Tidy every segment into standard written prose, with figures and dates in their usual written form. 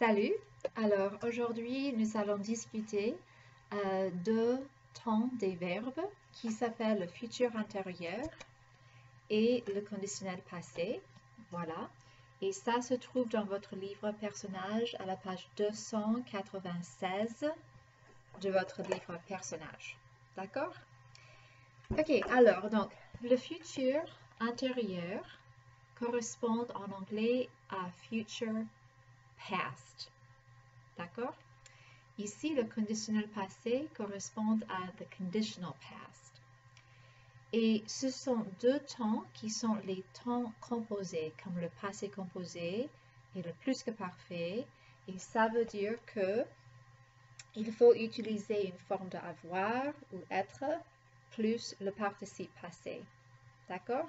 Salut! Alors aujourd'hui nous allons discuter de temps des verbes qui s'appellent le futur antérieur et le conditionnel passé. Voilà. Et ça se trouve dans votre livre personnage à la page 296 de votre livre personnage. D'accord? Ok, alors donc le futur antérieur correspond en anglais à future past. D'accord? Ici, le conditionnel passé correspond à the conditional past. Et ce sont deux temps qui sont les temps composés, comme le passé composé et le plus que parfait. Et ça veut dire que il faut utiliser une forme de avoir ou être plus le participe passé. D'accord?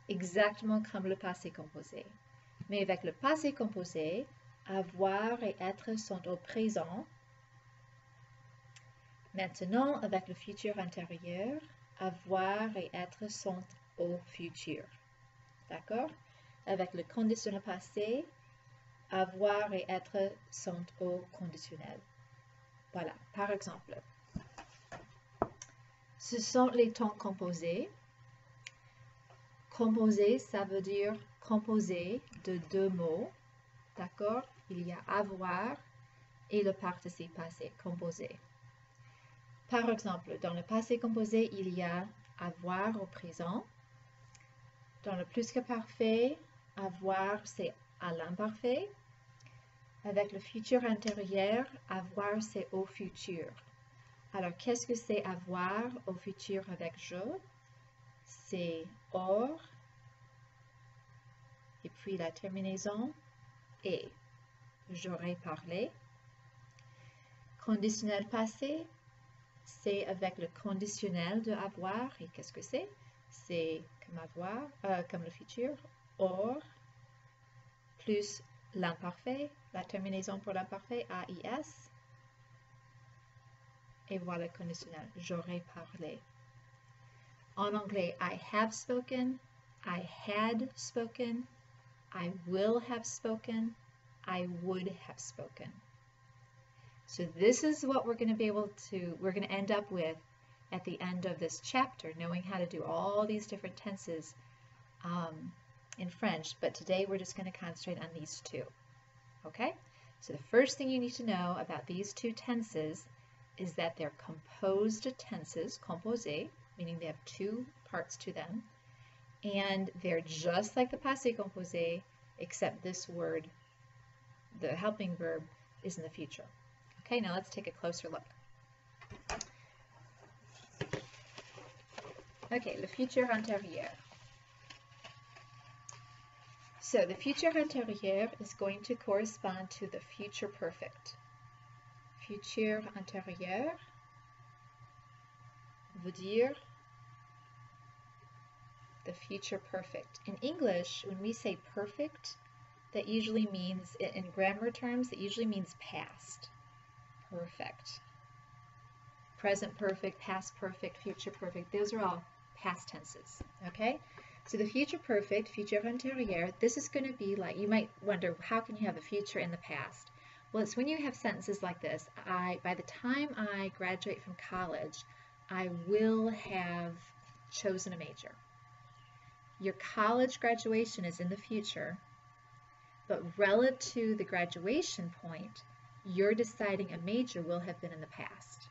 Exactement comme le passé composé. Mais avec le passé composé, avoir et être sont au présent. Maintenant, avec le futur antérieur, avoir et être sont au futur. D'accord? Avec le conditionnel passé, avoir et être sont au conditionnel. Voilà, par exemple. Ce sont les temps composés. Composé, ça veut dire composé de deux mots. D'accord? Il y a avoir et le participe passé composé. Par exemple, dans le passé composé, il y a avoir au présent. Dans le plus que parfait, avoir c'est à l'imparfait. Avec le futur antérieur, avoir c'est au futur. Alors, qu'est-ce que c'est avoir au futur avec je? C'est or, et puis la terminaison et. J'aurais parlé. Conditionnel passé, c'est avec le conditionnel de avoir. Et qu'est-ce que c'est? C'est comme avoir, comme le futur, or, plus l'imparfait, la terminaison pour l'imparfait, AIS. Et voilà le conditionnel, j'aurais parlé. En anglais, I have spoken, I had spoken, I will have spoken, I would have spoken. So this is what we're going to end up with at the end of this chapter, knowing how to do all these different tenses in French. But today we're just going to concentrate on these two. Okay? So the first thing you need to know about these two tenses is that they're composed tenses, composé, meaning they have two parts to them. And they're just like the passé composé, except this word, the helping verb, is in the future. Okay, now let's take a closer look. Okay, le futur antérieur. So the futur antérieur is going to correspond to the future perfect. Futur antérieur veut dire the future perfect. In English, when we say perfect, that usually means, in grammar terms, it usually means past. Perfect. Present perfect, past perfect, future perfect. Those are all past tenses. Okay? So the future perfect, futur antérieur, this is going to be like, you might wonder, how can you have a future in the past? Well, it's when you have sentences like this. By the time I graduate from college, I will have chosen a major. Your college graduation is in the future, but relative to the graduation point, you're deciding a major will have been in the past.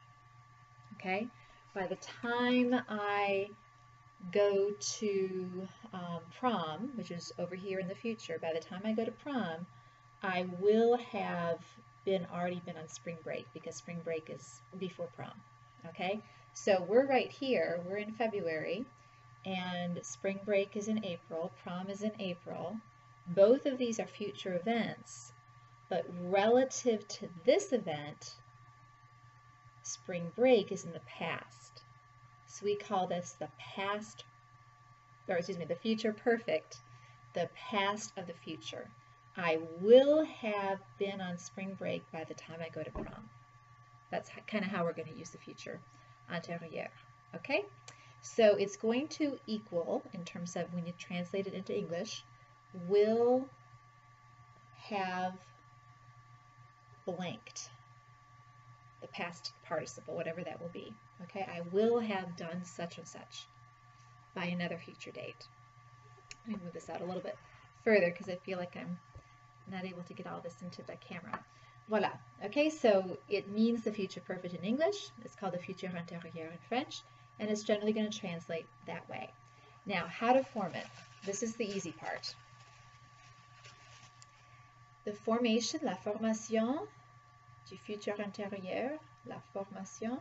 Okay? By the time I go to prom, which is over here in the future, by the time I go to prom, I will have already been on spring break, because spring break is before prom. Okay? So we're right here, we're in February, and spring break is in April, prom is in April. Both of these are future events. But relative to this event, spring break is in the past. So we call this the future perfect, the past of the future. I will have been on spring break by the time I go to prom. That's kind of how we're going to use the futur antérieur. Okay? So it's going to equal, in terms of when you translate it into English, will have blanked, the past participle, whatever that will be. Okay, I will have done such and such by another future date. Let me move this out a little bit further because I feel like I'm not able to get all this into the camera. Voila. Okay, so it means the future perfect in English. It's called the futur antérieur in French, and it's generally going to translate that way. Now, how to form it. This is the easy part. The formation, la formation du futur antérieur, la formation,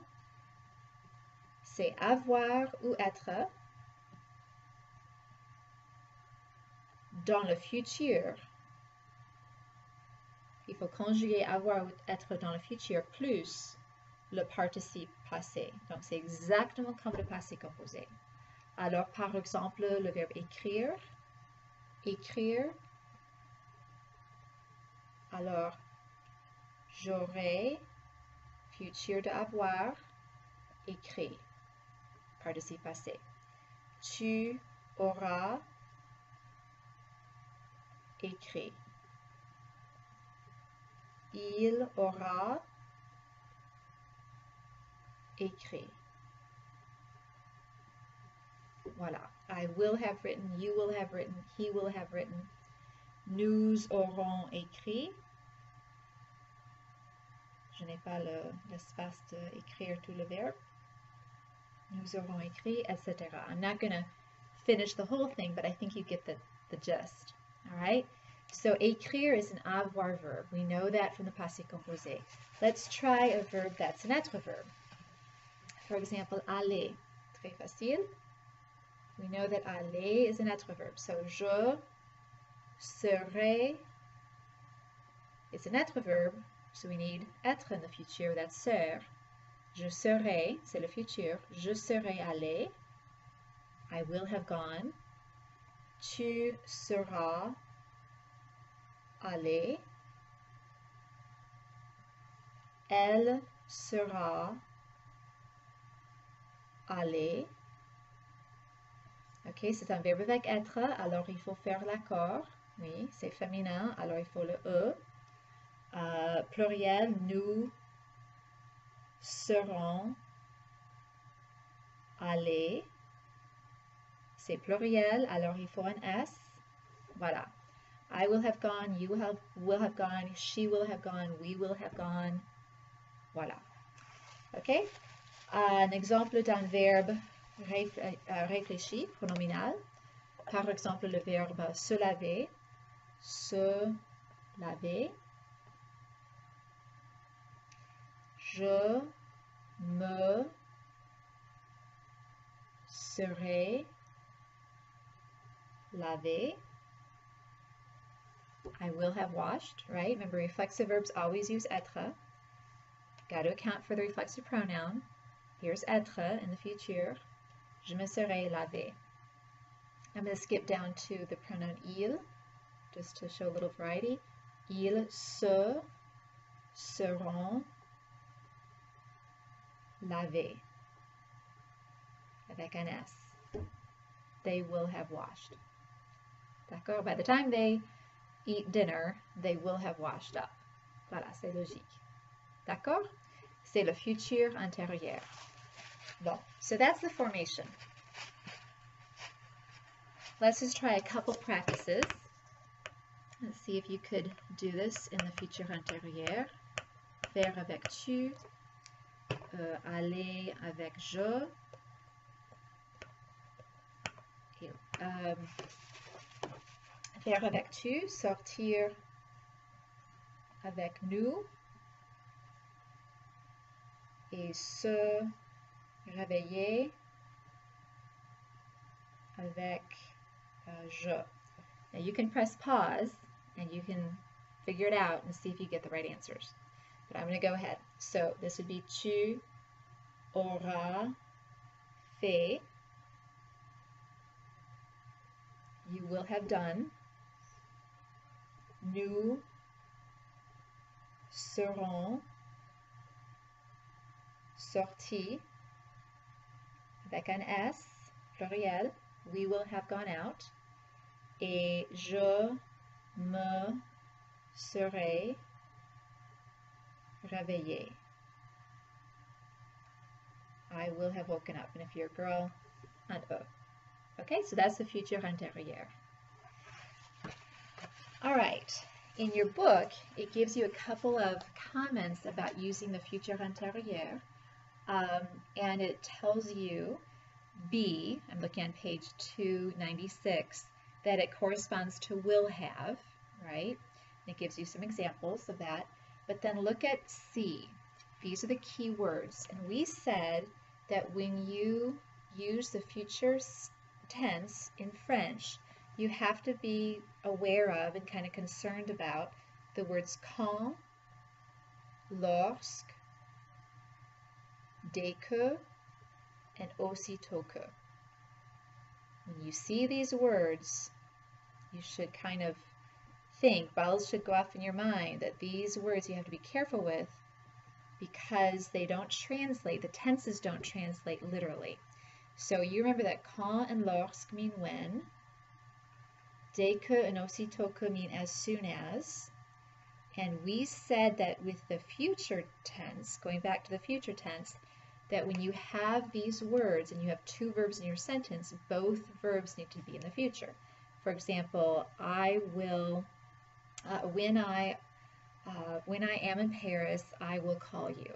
c'est avoir ou être dans le futur. Il faut conjuguer avoir ou être dans le futur plus le participe passé. Donc, c'est exactement comme le passé composé. Alors, par exemple, le verbe écrire, écrire. Alors, j'aurai, futur de avoir, écrit, participe passé. Tu auras écrit. Il aura écrit. Voilà. I will have written, you will have written, he will have written. Nous aurons écrit. Je n'ai pas l'espace d'écrire tout le verbe. Nous aurons écrit, etc. I'm not going to finish the whole thing, but I think you get the gist. All right? So, écrire is an avoir verb. We know that from the passé composé. Let's try a verb that's an être verb. For example, aller. Très facile. We know that aller is an être verb. So, je serai is an être verb. So, we need être in the future. That's ser. Je serai, c'est le futur. Je serai allé. I will have gone. Tu seras allé. Elle sera allée. Ok, c'est un verbe avec être, alors il faut faire l'accord. Oui, c'est féminin, alors il faut le E. Pluriel, nous serons allés. C'est pluriel, alors il faut un S. Voilà. I will have gone, you will have gone, she will have gone, we will have gone. Voilà. OK? Un exemple d'un verbe réfléchi, pronominal. Par exemple, le verbe se laver. Se laver. Je me serai lavé. I will have washed, right? Remember, reflexive verbs always use être. Got to account for the reflexive pronoun. Here's être in the future. Je me serai lavé. I'm going to skip down to the pronoun il, just to show a little variety. Ils se seront lavés. Avec un S. They will have washed. D'accord? By the time they eat dinner, they will have washed up. Voilà, c'est logique. D'accord? C'est le futur antérieur. Bon, so that's the formation. Let's just try a couple practices. Let's see if you could do this in the futur antérieur. Faire avec tu, aller avec je. Faire avec tu, sortir avec nous. Et se réveiller avec je. Now you can press pause and you can figure it out and see if you get the right answers. But I'm going to go ahead. So this would be tu auras fait. You will have done. Nous serons sortis avec un S, pluriel. We will have gone out. Et je me serai réveiller. I will have woken up. And if you're a girl, un E. Okay, so that's the futur antérieur. All right, in your book, it gives you a couple of comments about using the futur antérieur, and it tells you, B, I'm looking on page 296, that it corresponds to will have, right? And it gives you some examples of that. But then look at C. These are the key words. And we said that when you use the future tense in French, you have to be aware of and kind of concerned about the words quand, lorsque, dès que, and aussitôt que. When you see these words, you should kind of think, bells should go off in your mind, that these words you have to be careful with because they don't translate, the tenses don't translate literally. So you remember that quand and lorsque mean when, dès que and aussitôt que mean as soon as, and we said that with the future tense, going back to the future tense, that when you have these words and you have two verbs in your sentence, both verbs need to be in the future. For example, I will, when I am in Paris, I will call you.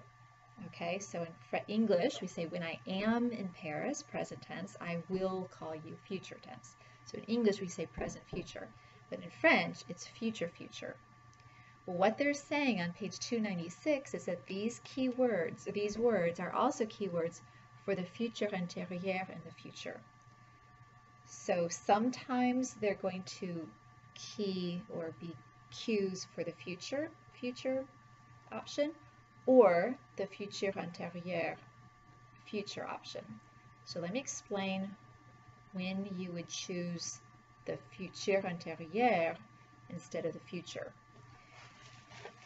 Okay, so in English, we say when I am in Paris, present tense, I will call you, future tense. So in English, we say present future, but in French, it's future future. Well, what they're saying on page 296 is that these keywords, these words are also keywords for the futur antérieur in the future. So sometimes they're going to key or be cues for the future option, or the futur antérieur, future option. So let me explain when you would choose the futur antérieur instead of the future.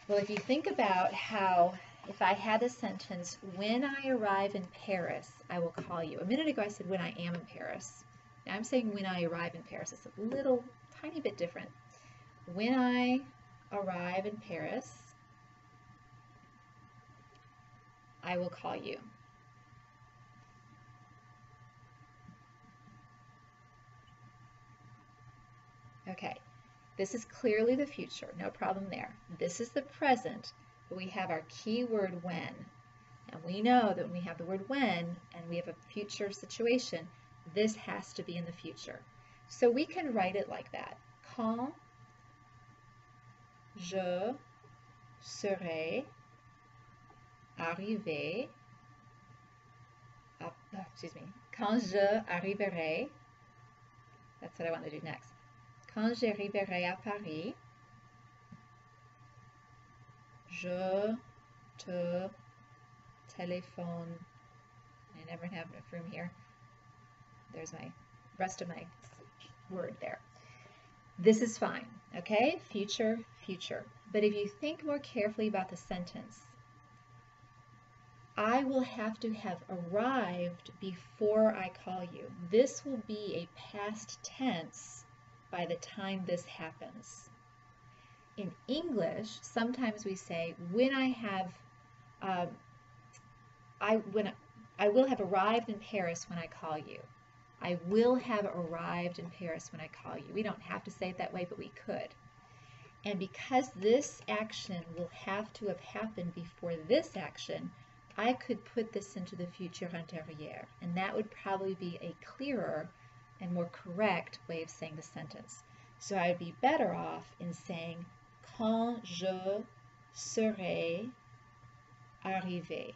Well, if you think about how, if I had the sentence, when I arrive in Paris, I will call you. A minute ago I said when I am in Paris. Now I'm saying when I arrive in Paris. It's a little, tiny bit different. When I arrive in Paris, I will call you. Okay. This is clearly the future, no problem there. This is the present, but we have our key word when. And we know that when we have the word when and we have a future situation, this has to be in the future. So we can write it like that. Quand je serai arrivé, quand je arriverai, that's what I want to do next. Quand j'arriverai à Paris, je te téléphone. I never have enough room here. There's my rest of my word there. This is fine, okay? Future, future. But if you think more carefully about the sentence, I will have to have arrived before I call you. This will be a past tense by the time this happens. In English, sometimes we say, when I have, I will have arrived in Paris when I call you. I will have arrived in Paris when I call you. We don't have to say it that way, but we could. And because this action will have to have happened before this action, I could put this into the futur antérieur, and that would probably be a clearer and more correct way of saying the sentence. So I'd be better off in saying quand je serai arrivé.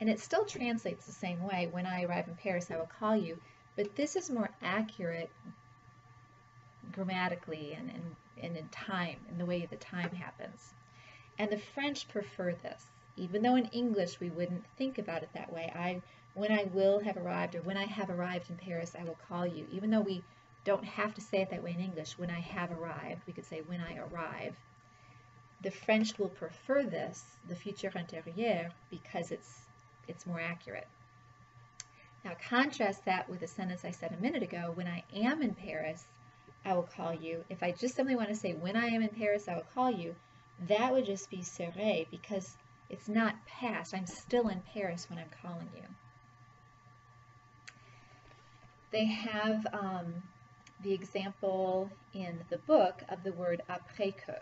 And it still translates the same way. When I arrive in Paris, I will call you. But this is more accurate grammatically and in time, in the way the time happens. And the French prefer this. Even though in English we wouldn't think about it that way. When I will have arrived, or when I have arrived in Paris, I will call you. Even though we don't have to say it that way in English, when I have arrived, we could say when I arrive. The French will prefer this, the futur antérieur, because it's more accurate. Now contrast that with a sentence I said a minute ago, when I am in Paris, I will call you. If I just simply want to say when I am in Paris, I will call you, that would just be serai because it's not past. I'm still in Paris when I'm calling you. They have the example in the book of the word après que.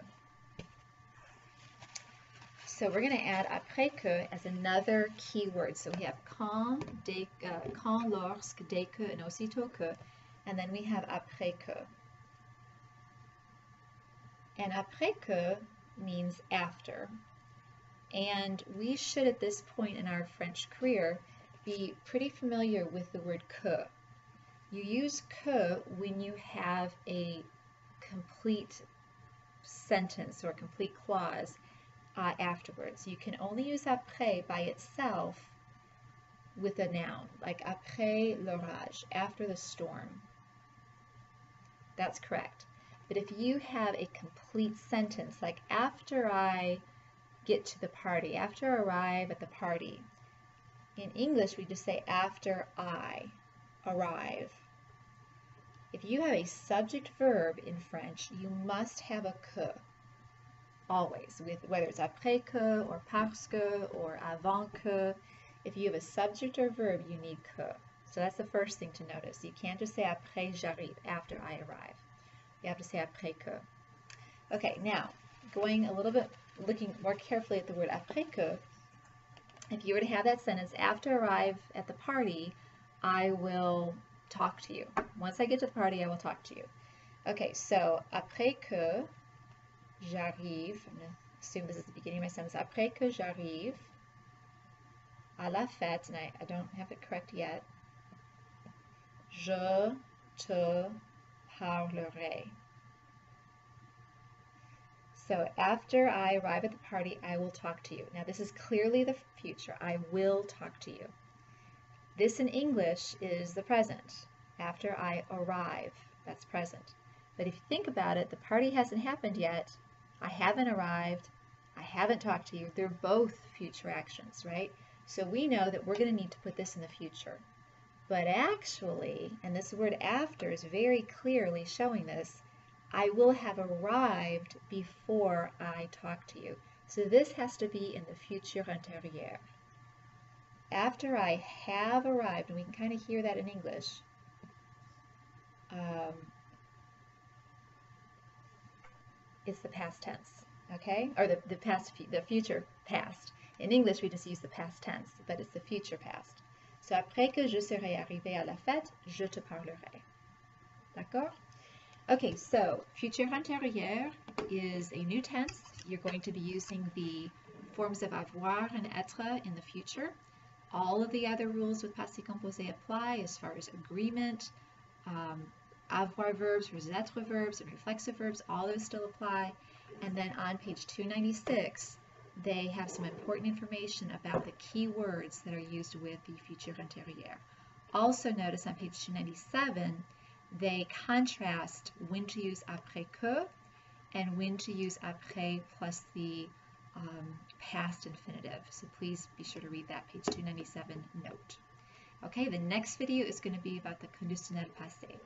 So we're going to add après que as another keyword. So we have quand, dès, quand, lorsque, dès que, and aussitôt que, and then we have après que. And après que means after. And we should, at this point in our French career, be pretty familiar with the word que. You use que when you have a complete sentence or a complete clause afterwards. You can only use après by itself with a noun, like après l'orage, after the storm. That's correct. But if you have a complete sentence, like after I get to the party, after I arrive at the party, in English we just say after I arrive. If you have a subject verb in French, you must have a que. Always, with whether it's après que or parce que or avant que. If you have a subject or verb, you need que. So that's the first thing to notice. You can't just say après j'arrive, after I arrive. You have to say après que. Okay, now going a little bit, looking more carefully at the word après que. If you were to have that sentence, after I arrive at the party, I will talk to you. Once I get to the party, I will talk to you. Okay, so après que j'arrive, I'm going to assume this is the beginning of my sentence, après que j'arrive à la fête, and I don't have it correct yet, je te parlerai. So after I arrive at the party, I will talk to you. Now this is clearly the future. I will talk to you. This in English is the present. After I arrive, that's present. But if you think about it, the party hasn't happened yet. I haven't arrived. I haven't talked to you. They're both future actions, right? So we know that we're going to need to put this in the future. But actually, and this word after is very clearly showing this, I will have arrived before I talk to you. So this has to be in the futur antérieur. After I have arrived, and we can kind of hear that in English, it's the past tense, okay? Or the future past. In English, we just use the past tense, but it's the future past. So après que je serai arrivé à la fête, je te parlerai. D'accord? Okay, so futur antérieur is a new tense. You're going to be using the forms of avoir and être in the future. All of the other rules with passé composé apply as far as agreement, avoir verbs versus être verbs, and reflexive verbs, all those still apply. And then on page 296, they have some important information about the key words that are used with the futur antérieur. Also notice on page 297, they contrast when to use après que and when to use après plus the past infinitive. So please be sure to read that page 297 note. Okay, the next video is going to be about the conditionnel passé.